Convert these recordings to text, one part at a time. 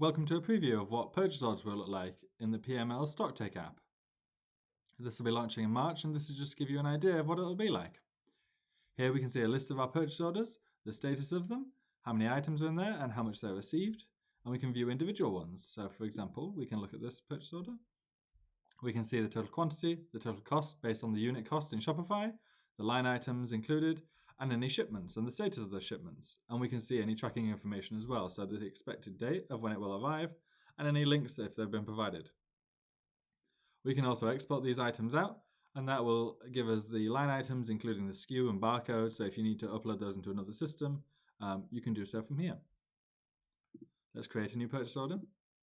Welcome to a preview of what purchase orders will look like in the PML Stock Take app. This will be launching in March, and this is just to give you an idea of what it will be like. Here we can see a list of our purchase orders, the status of them, how many items are in there, and how much they're received, and we can view individual ones. So for example, we can look at this purchase order. We can see the total quantity, the total cost based on the unit cost in Shopify, the line items included, and any shipments and the status of those shipments. And we can see any tracking information as well, so the expected date of when it will arrive, and any links if they've been provided. We can also export these items out, and that will give us the line items, including the SKU and barcode. So if you need to upload those into another system, you can do so from here. Let's create a new purchase order.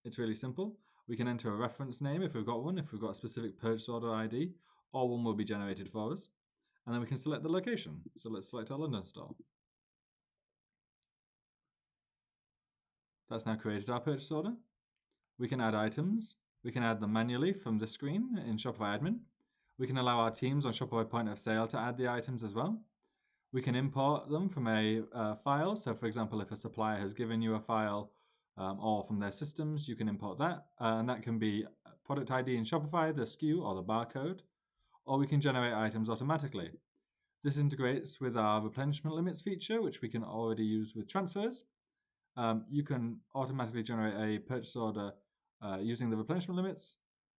It's really simple. We can enter a reference name if we've got one, if we've got a specific purchase order ID, or one will be generated for us. And then we can select the location. So let's select our London store. That's now created our purchase order. We can add items. We can add them manually from the screen in Shopify Admin. We can allow our teams on Shopify Point of Sale to add the items as well. We can import them from a file. So for example, if a supplier has given you a file or from their systems, you can import that. And that can be product ID in Shopify, the SKU or the barcode, or we can generate items automatically. This integrates with our replenishment limits feature, which we can already use with transfers. You can automatically generate a purchase order using the replenishment limits,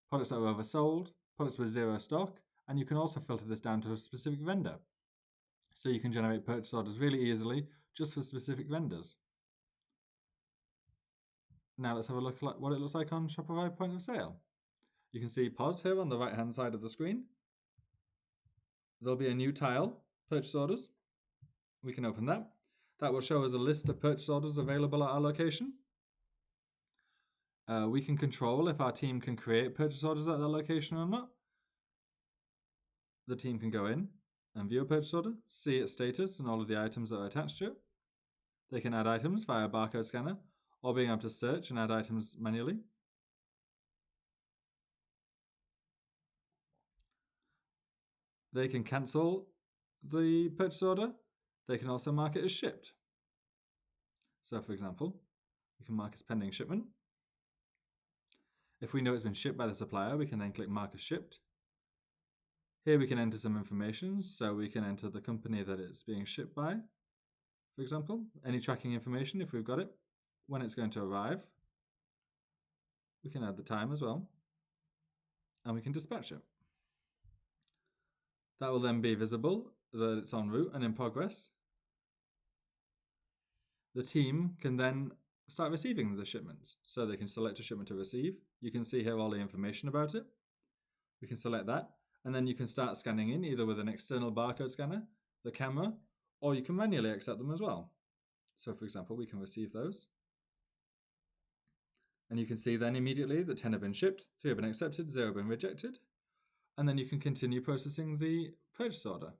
products that are oversold, products with zero stock, and you can also filter this down to a specific vendor. So you can generate purchase orders really easily just for specific vendors. Now let's have a look at what it looks like on Shopify Point of Sale. You can see POS here on the right-hand side of the screen. There'll be a new tile, purchase orders. We can open that. That will show us a list of purchase orders available at our location. We can control if our team can create purchase orders at that location or not. The team can go in and view a purchase order, see its status and all of the items that are attached to it. They can add items via a barcode scanner or being able to search and add items manually. They can cancel the purchase order. They can also mark it as shipped. So for example, we can mark as pending shipment. If we know it's been shipped by the supplier, we can then click mark as shipped. Here we can enter some information, so we can enter the company that it's being shipped by, for example, any tracking information if we've got it, when it's going to arrive. We can add the time as well, and we can dispatch it. That will then be visible that it's en route and in progress. The team can then start receiving the shipments. So they can select a shipment to receive. You can see here all the information about it. We can select that, and then you can start scanning in either with an external barcode scanner, the camera, or you can manually accept them as well. So for example, we can receive those. And you can see then immediately that 10 have been shipped, 3 have been accepted, 0 have been rejected. And then you can continue processing the purchase order.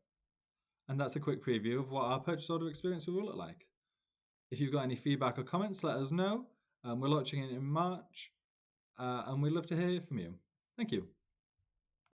And that's a quick preview of what our purchase order experience will look like. If you've got any feedback or comments, let us know. We're launching it in March, and we'd love to hear from you. Thank you.